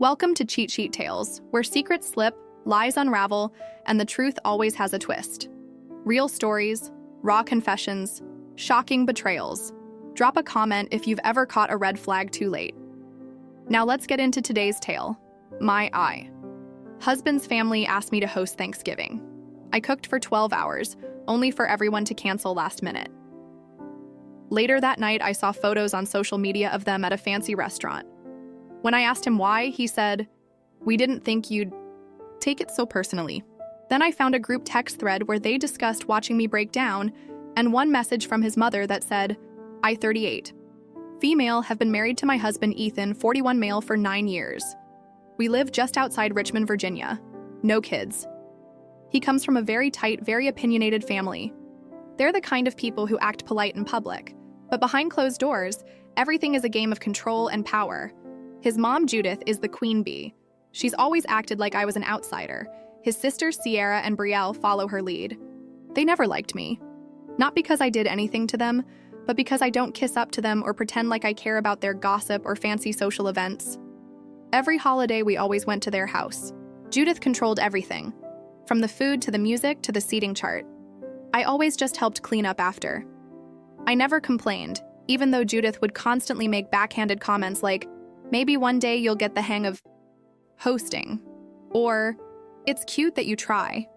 Welcome to Cheat Sheet Tales, where secrets slip, lies unravel, and the truth always has a twist. Real stories, raw confessions, shocking betrayals. Drop a comment if you've ever caught a red flag too late. Now let's get into today's tale. My eye. Husband's family asked me to host Thanksgiving. I cooked for 12 hours, only for everyone to cancel last minute. Later that night, I saw photos on social media of them at a fancy restaurant. When I asked him why, he said, "We didn't think you'd take it so personally." Then I found a group text thread where they discussed watching me break down, and one message from his mother that said, "I 38. Female, have been married to my husband Ethan, 41 male, for 9 years. We live just outside Richmond, Virginia. No kids. He comes from a very tight, very opinionated family. They're the kind of people who act polite in public, but behind closed doors, everything is a game of control and power. His mom, Judith, is the queen bee. She's always acted like I was an outsider. His sisters, Sierra and Brielle, follow her lead. They never liked me. Not because I did anything to them, but because I don't kiss up to them or pretend like I care about their gossip or fancy social events. Every holiday, we always went to their house. Judith controlled everything, from the food to the music to the seating chart. I always just helped clean up after. I never complained, even though Judith would constantly make backhanded comments like, "Maybe one day you'll get the hang of hosting," or "It's cute that you try."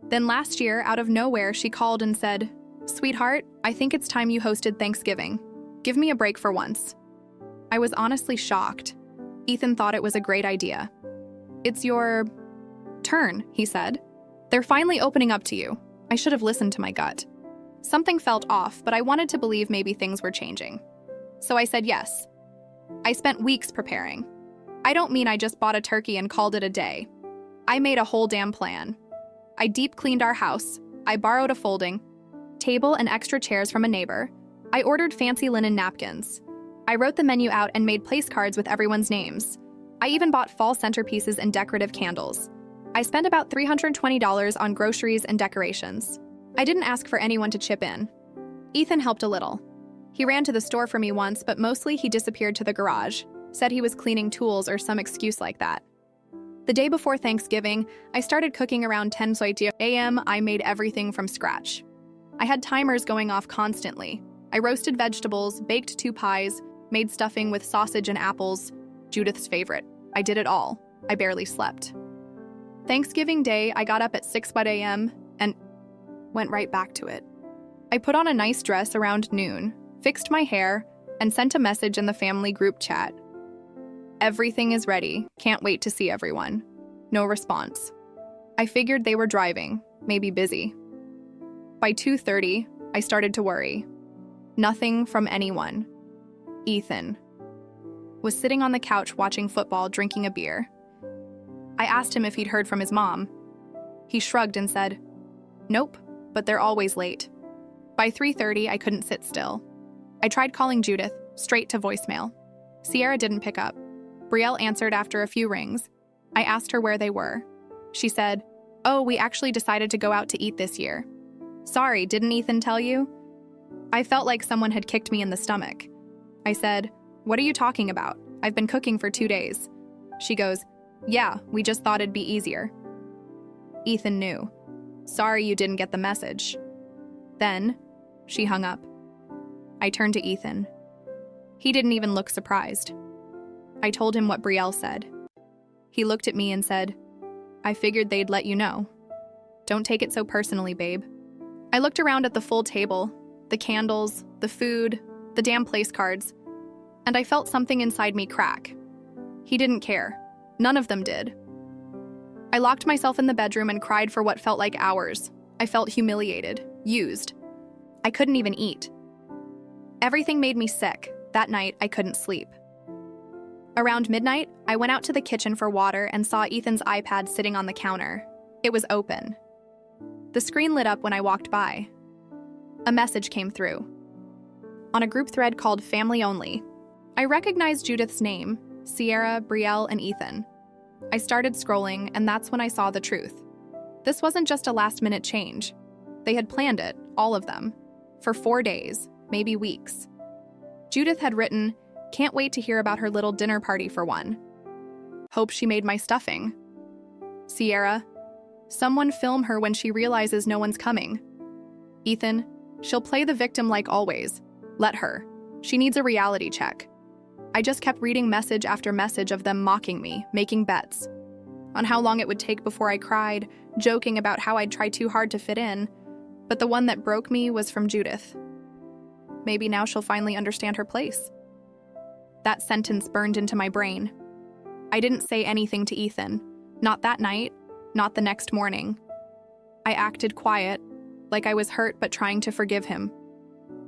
Then last year, out of nowhere, she called and said, "Sweetheart, I think it's time you hosted Thanksgiving. Give me a break for once." I was honestly shocked. Ethan thought it was a great idea. "It's your turn," he said. "They're finally opening up to you." I should have listened to my gut. Something felt off, but I wanted to believe maybe things were changing. So I said yes. I spent weeks preparing. I don't mean I just bought a turkey and called it a day. I made a whole damn plan. I deep cleaned our house. I borrowed a folding table and extra chairs from a neighbor. I ordered fancy linen napkins. I wrote the menu out and made place cards with everyone's names. I even bought fall centerpieces and decorative candles. I spent about $320 on groceries and decorations. I didn't ask for anyone to chip in. Ethan helped a little. He ran to the store for me once, but mostly he disappeared to the garage, said he was cleaning tools or some excuse like that. The day before Thanksgiving, I started cooking around 10:30 a.m. I made everything from scratch. I had timers going off constantly. I roasted vegetables, baked 2 pies, made stuffing with sausage and apples, Judith's favorite. I did it all. I barely slept. Thanksgiving Day, I got up at 6 a.m. and went right back to it. I put on a nice dress around noon, fixed my hair, and sent a message in the family group chat. "Everything is ready. Can't wait to see everyone." No response. I figured they were driving, maybe busy. By 2:30, I started to worry. Nothing from anyone. Ethan was sitting on the couch watching football, drinking a beer. I asked him if he'd heard from his mom. He shrugged and said, "Nope, but they're always late." By 3:30, I couldn't sit still. I tried calling Judith, straight to voicemail. Sierra didn't pick up. Brielle answered after a few rings. I asked her where they were. She said, "Oh, we actually decided to go out to eat this year." "Sorry, didn't Ethan tell you?" I felt like someone had kicked me in the stomach. I said, "What are you talking about? I've been cooking for 2 days." She goes, "Yeah, we just thought it'd be easier." Ethan knew. "Sorry you didn't get the message." Then, she hung up. I turned to Ethan. He didn't even look surprised. I told him what Brielle said. He looked at me and said, "I figured they'd let you know. Don't take it so personally, babe." I looked around at the full table, the candles, the food, the damn place cards, and I felt something inside me crack. He didn't care. None of them did. I locked myself in the bedroom and cried for what felt like hours. I felt humiliated, used. I couldn't even eat. Everything made me sick. That night, I couldn't sleep. Around midnight, I went out to the kitchen for water and saw Ethan's iPad sitting on the counter. It was open. The screen lit up when I walked by. A message came through. On a group thread called Family Only, I recognized Judith's name, Sierra, Brielle, and Ethan. I started scrolling, and that's when I saw the truth. This wasn't just a last-minute change. They had planned it, all of them, for 4 days, maybe weeks. Judith had written, "Can't wait to hear about her little dinner party for one." Hope she made my stuffing. Sierra, someone film her when she realizes no one's coming. Ethan, she'll play the victim like always. Let her. She needs a reality check. I just kept reading message after message of them mocking me, making bets on how long it would take before I cried, joking about how I'd try too hard to fit in. But the one that broke me was from Judith. Maybe now she'll finally understand her place. That sentence burned into my brain. I didn't say anything to Ethan. Not that night, not the next morning. I acted quiet, like I was hurt but trying to forgive him.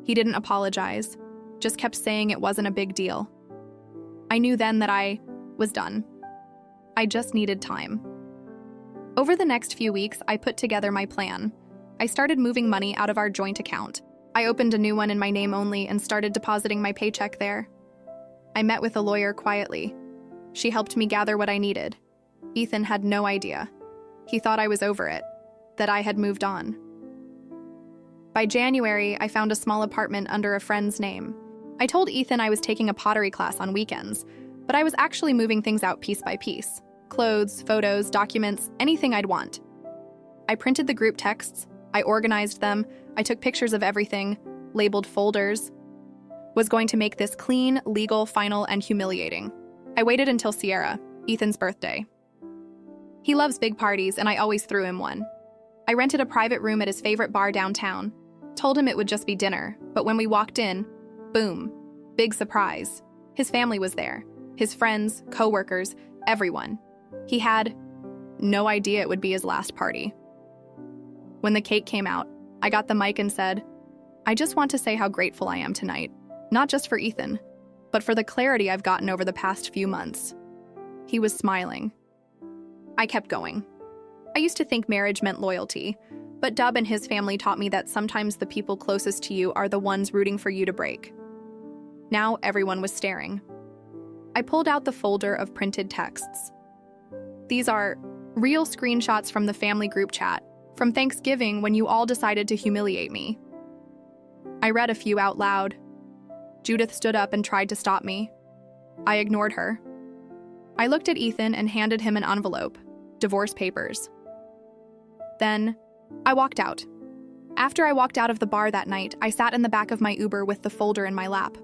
He didn't apologize, just kept saying it wasn't a big deal. I knew then that I was done. I just needed time. Over the next few weeks, I put together my plan. I started moving money out of our joint account. I opened a new one in my name only and started depositing my paycheck there. I met with a lawyer quietly. She helped me gather what I needed. Ethan had no idea. He thought I was over it, that I had moved on. By January, I found a small apartment under a friend's name. I told Ethan I was taking a pottery class on weekends, but I was actually moving things out piece by piece. Clothes, photos, documents, anything I'd want. I printed the group texts, I organized them, I took pictures of everything, labeled folders. Was going to make this clean, legal, final, and humiliating. I waited until Sierra, Ethan's birthday. He loves big parties, and I always threw him one. I rented a private room at his favorite bar downtown. Told him it would just be dinner, but when we walked in, boom, big surprise. His family was there. His friends, co-workers, everyone. He had no idea it would be his last party. When the cake came out, I got the mic and said, I just want to say how grateful I am tonight, not just for Ethan, but for the clarity I've gotten over the past few months. He was smiling. I kept going. I used to think marriage meant loyalty, but Dub and his family taught me that sometimes the people closest to you are the ones rooting for you to break. Now everyone was staring. I pulled out the folder of printed texts. These are real screenshots from the family group chat, from Thanksgiving when you all decided to humiliate me. I read a few out loud. Judith stood up and tried to stop me. I ignored her. I looked at Ethan and handed him an envelope, divorce papers. Then, I walked out. After I walked out of the bar that night, I sat in the back of my Uber with the folder in my lap.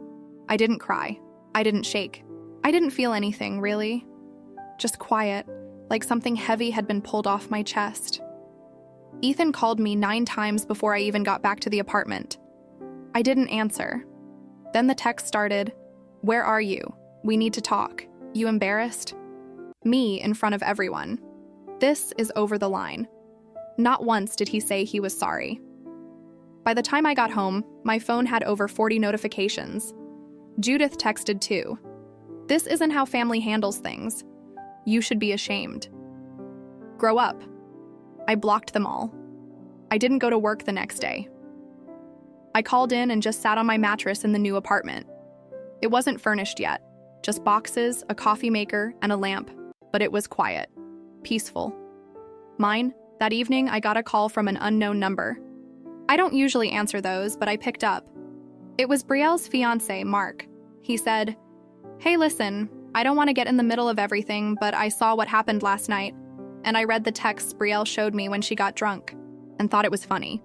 I didn't cry. I didn't shake. I didn't feel anything, really. Just quiet, like something heavy had been pulled off my chest. Ethan called me 9 times before I even got back to the apartment. I didn't answer. Then the text started, "Where are you? We need to talk. You embarrassed?" Me in front of everyone. This is over the line. Not once did he say he was sorry. By the time I got home, my phone had over 40 notifications. Judith texted too. This isn't how family handles things. You should be ashamed. Grow up. I blocked them all. I didn't go to work the next day. I called in and just sat on my mattress in the new apartment. It wasn't furnished yet, just boxes, a coffee maker, and a lamp, but it was quiet, peaceful. Mine, that evening I got a call from an unknown number. I don't usually answer those, but I picked up. It was Brielle's fiancé, Mark. He said, "Hey, listen, I don't want to get in the middle of everything, but I saw what happened last night, and I read the texts Brielle showed me when she got drunk, and thought it was funny."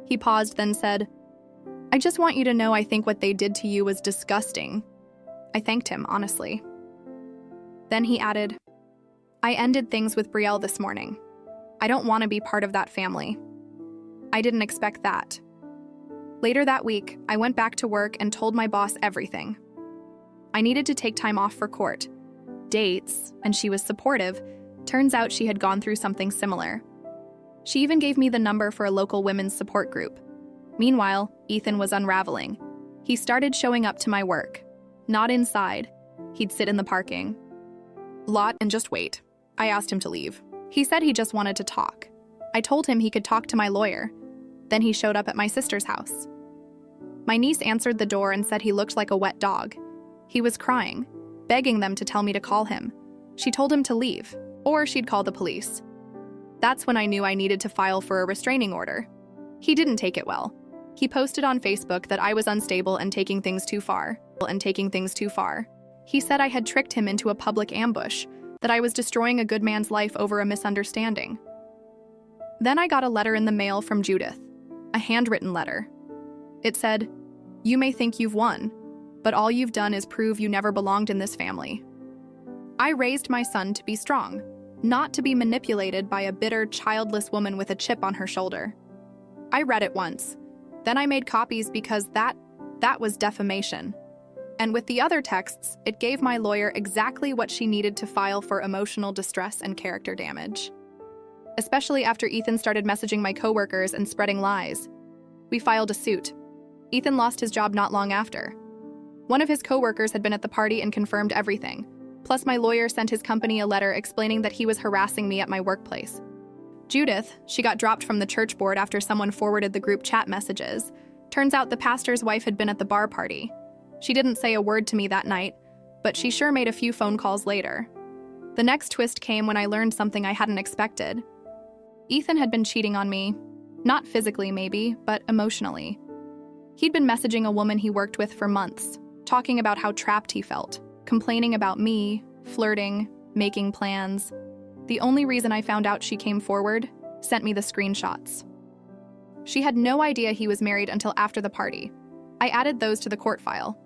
He paused, then said, "I just want you to know I think what they did to you was disgusting." I thanked him, honestly. Then he added, "I ended things with Brielle this morning. I don't want to be part of that family." I didn't expect that. Later that week, I went back to work and told my boss everything. I needed to take time off for court, dates, and she was supportive. Turns out she had gone through something similar. She even gave me the number for a local women's support group. Meanwhile, Ethan was unraveling. He started showing up to my work. Not inside. He'd sit in the parking lot and just wait. I asked him to leave. He said he just wanted to talk. I told him he could talk to my lawyer. Then he showed up at my sister's house. My niece answered the door and said he looked like a wet dog. He was crying, begging them to tell me to call him. She told him to leave, or she'd call the police. That's when I knew I needed to file for a restraining order. He didn't take it well. He posted on Facebook that I was unstable and taking things too far. He said I had tricked him into a public ambush, that I was destroying a good man's life over a misunderstanding. Then I got a letter in the mail from Judith, a handwritten letter. It said, "You may think you've won, but all you've done is prove you never belonged in this family. I raised my son to be strong, not to be manipulated by a bitter, childless woman with a chip on her shoulder." I read it once. Then I made copies because that was defamation. And with the other texts, it gave my lawyer exactly what she needed to file for emotional distress and character damage. Especially after Ethan started messaging my coworkers and spreading lies. We filed a suit. Ethan lost his job not long after. One of his coworkers had been at the party and confirmed everything. Plus, my lawyer sent his company a letter explaining that he was harassing me at my workplace. Judith, she got dropped from the church board after someone forwarded the group chat messages. Turns out the pastor's wife had been at the bar party. She didn't say a word to me that night, but she sure made a few phone calls later. The next twist came when I learned something I hadn't expected. Ethan had been cheating on me. Not physically, maybe, but emotionally. He'd been messaging a woman he worked with for months, talking about how trapped he felt, complaining about me, flirting, making plans. The only reason I found out she came forward, sent me the screenshots. She had no idea he was married until after the party. I added those to the court file.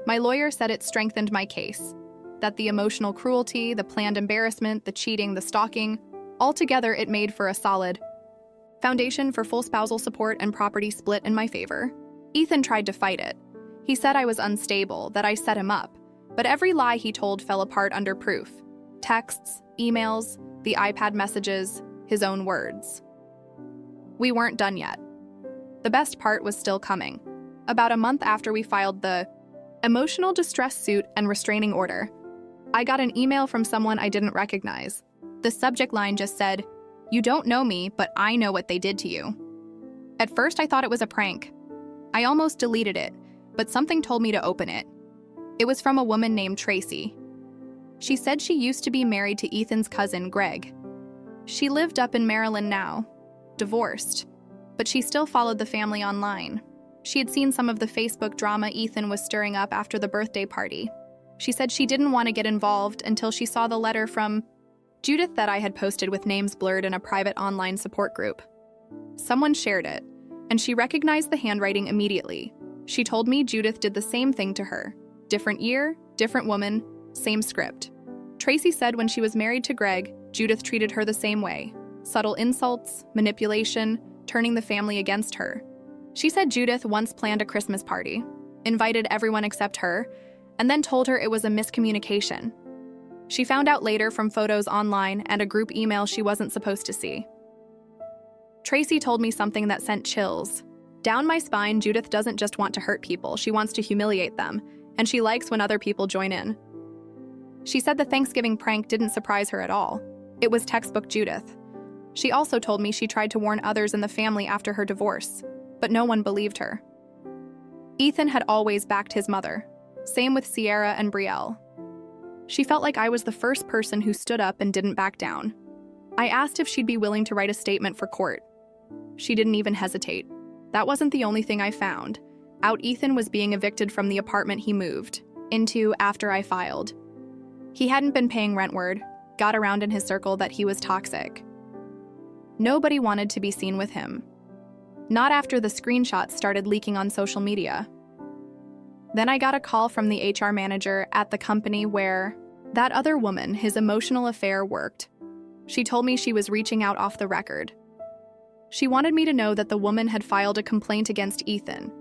My lawyer said it strengthened my case, that the emotional cruelty, the planned embarrassment, the cheating, the stalking, altogether it made for a solid foundation for full spousal support and property split in my favor. Ethan tried to fight it. He said I was unstable, that I set him up, but every lie he told fell apart under proof. Texts, emails, the iPad messages, his own words. We weren't done yet. The best part was still coming. About a month after we filed the emotional distress suit and restraining order, I got an email from someone I didn't recognize. The subject line just said, "You don't know me, but I know what they did to you." At first, I thought it was a prank. I almost deleted it, but something told me to open it. It was from a woman named Tracy. She said she used to be married to Ethan's cousin, Greg. She lived up in Maryland now, divorced, but she still followed the family online. She had seen some of the Facebook drama Ethan was stirring up after the birthday party. She said she didn't want to get involved until she saw the letter from Judith that I had posted with names blurred in a private online support group. Someone shared it, and she recognized the handwriting immediately. She told me Judith did the same thing to her. Different year, different woman, same script. Tracy said when she was married to Greg, Judith treated her the same way. Subtle insults, manipulation, turning the family against her. She said Judith once planned a Christmas party, invited everyone except her, and then told her it was a miscommunication. She found out later from photos online and a group email she wasn't supposed to see. Tracy told me something that sent chills. Down my spine, Judith doesn't just want to hurt people, she wants to humiliate them, and she likes when other people join in. She said the Thanksgiving prank didn't surprise her at all. It was textbook Judith. She also told me she tried to warn others in the family after her divorce, but no one believed her. Ethan had always backed his mother. Same with Sierra and Brielle. She felt like I was the first person who stood up and didn't back down. I asked if she'd be willing to write a statement for court. She didn't even hesitate. That wasn't the only thing I found. Out Ethan was being evicted from the apartment he moved into after I filed. He hadn't been paying rent word, got around in his circle that he was toxic. Nobody wanted to be seen with him. Not after the screenshots started leaking on social media. Then I got a call from the HR manager at the company where that other woman, his emotional affair, worked. She told me she was reaching out off the record. She wanted me to know that the woman had filed a complaint against Ethan.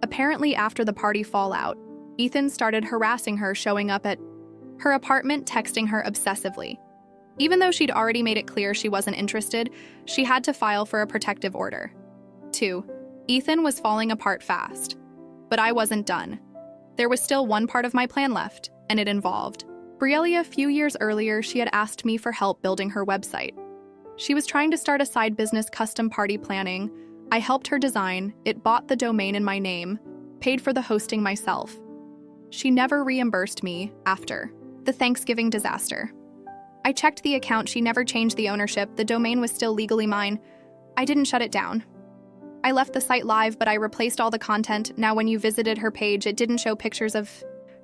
Apparently, after the party fallout, Ethan started harassing her, showing up at her apartment, texting her obsessively. Even though she'd already made it clear she wasn't interested, she had to file for a protective order. 2. Ethan was falling apart fast. But I wasn't done. There was still one part of my plan left, and it involved Brielle. A few years earlier, she had asked me for help building her website. She was trying to start a side business, custom party planning. I helped her design, it bought the domain in my name, paid for the hosting myself. She never reimbursed me after the Thanksgiving disaster. I checked the account, she never changed the ownership, the domain was still legally mine. I didn't shut it down. I left the site live, but I replaced all the content. Now when you visited her page, it didn't show pictures of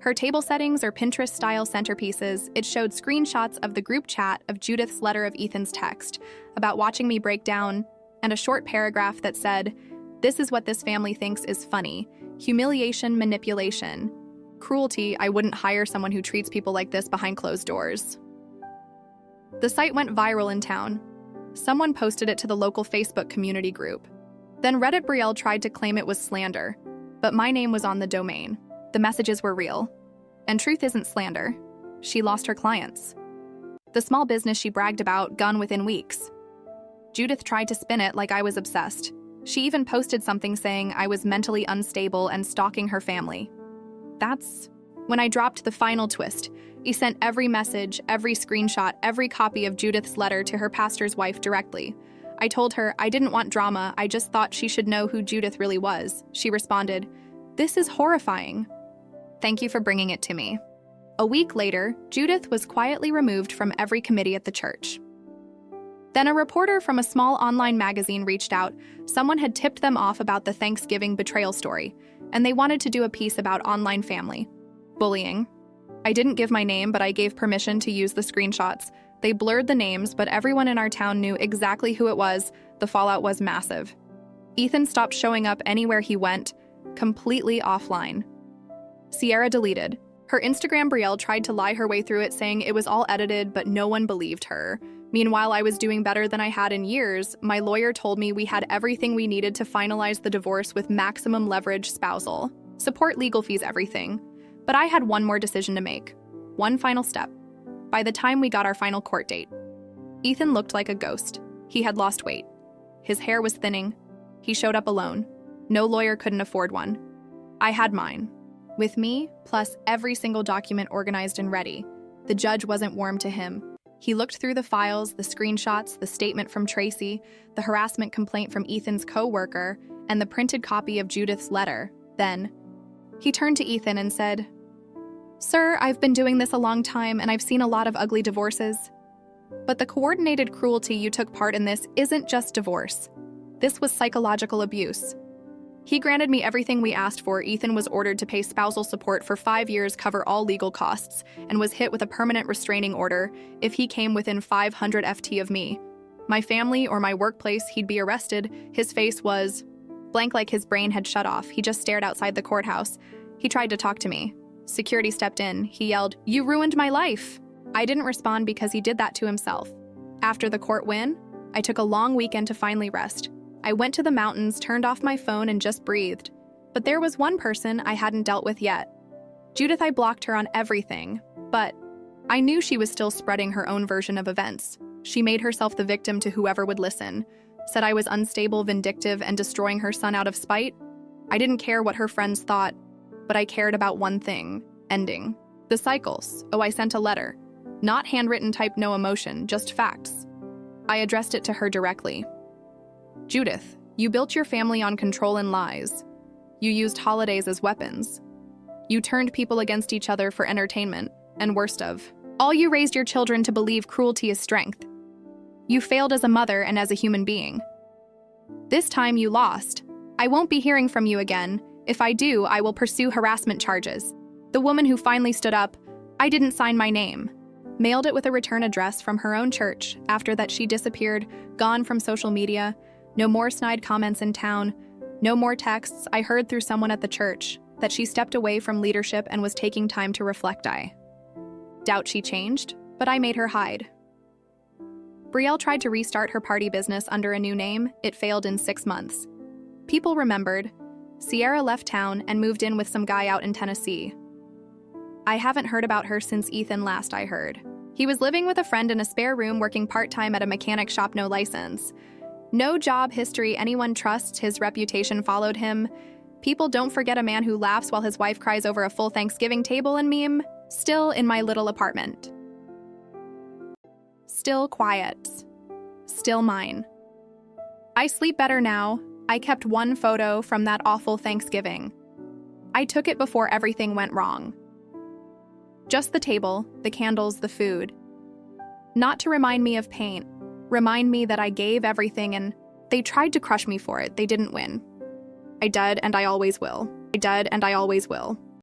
Her table settings or Pinterest-style centerpieces, it showed screenshots of the group chat of Judith's letter of Ethan's text about watching me break down, and a short paragraph that said, "This is what this family thinks is funny. Humiliation, manipulation. Cruelty. I wouldn't hire someone who treats people like this behind closed doors." The site went viral in town. Someone posted it to the local Facebook community group. Then Reddit Brielle tried to claim it was slander, but my name was on the domain. The messages were real. And truth isn't slander. She lost her clients. The small business she bragged about gone within weeks. Judith tried to spin it like I was obsessed. She even posted something saying I was mentally unstable and stalking her family. That's when I dropped the final twist. He sent every message, every screenshot, every copy of Judith's letter to her pastor's wife directly. I told her I didn't want drama, I just thought she should know who Judith really was. She responded, "This is horrifying. Thank you for bringing it to me." A week later, Judith was quietly removed from every committee at the church. Then a reporter from a small online magazine reached out. Someone had tipped them off about the Thanksgiving betrayal story, and they wanted to do a piece about online family bullying. I didn't give my name, but I gave permission to use the screenshots. They blurred the names, but everyone in our town knew exactly who it was. The fallout was massive. Ethan stopped showing up anywhere he went, completely offline. Sierra deleted. Her Instagram Brielle tried to lie her way through it, saying it was all edited, but no one believed her. Meanwhile, I was doing better than I had in years. My lawyer told me we had everything we needed to finalize the divorce with maximum leverage spousal. Support, legal fees, everything. But I had one more decision to make. One final step. By the time we got our final court date, Ethan looked like a ghost. He had lost weight. His hair was thinning. He showed up alone. No lawyer couldn't afford one. I had mine. With me, plus every single document organized and ready. The judge wasn't warm to him. He looked through the files, the screenshots, the statement from Tracy, the harassment complaint from Ethan's co-worker, and the printed copy of Judith's letter. Then, he turned to Ethan and said, "Sir, I've been doing this a long time and I've seen a lot of ugly divorces. But the coordinated cruelty you took part in this isn't just divorce. This was psychological abuse." He granted me everything we asked for. Ethan was ordered to pay spousal support for 5 years, cover all legal costs, and was hit with a permanent restraining order if he came within 500 FT of me. My family or my workplace, he'd be arrested. His face was blank, like his brain had shut off. He just stared outside the courthouse. He tried to talk to me. Security stepped in. He yelled, "You ruined my life." I didn't respond because he did that to himself. After the court win, I took a long weekend to finally rest. I went to the mountains, turned off my phone, and just breathed. But there was one person I hadn't dealt with yet. Judith, I blocked her on everything, but I knew she was still spreading her own version of events. She made herself the victim to whoever would listen, said I was unstable, vindictive, and destroying her son out of spite. I didn't care what her friends thought, but I cared about one thing: ending the cycles. Oh, I sent a letter. Not handwritten type, no emotion, just facts. I addressed it to her directly. "Judith, you built your family on control and lies. You used holidays as weapons. You turned people against each other for entertainment, and worst of all, you raised your children to believe cruelty is strength. You failed as a mother and as a human being. This time you lost. I won't be hearing from you again. If I do, I will pursue harassment charges." The woman who finally stood up, I didn't sign my name. Mailed it with a return address from her own church. After that, she disappeared, gone from social media. No more snide comments in town. No more texts. I heard through someone at the church that she stepped away from leadership and was taking time to reflect. I doubt she changed, but I made her hide. Brielle tried to restart her party business under a new name. It failed in 6 months. People remembered. Sierra left town and moved in with some guy out in Tennessee. I haven't heard about her since Ethan last I heard. He was living with a friend in a spare room, working part-time at a mechanic shop, no license. No job history anyone trusts. His reputation followed him. People don't forget a man who laughs while his wife cries over a full Thanksgiving table and meme. Still in my little apartment. Still quiet. Still mine. I sleep better now. I kept one photo from that awful Thanksgiving. I took it before everything went wrong. Just the table, the candles, the food. Not to remind me of pain. Remind me that I gave everything and they tried to crush me for it. They didn't win. I did, and I always will. I did, and I always will.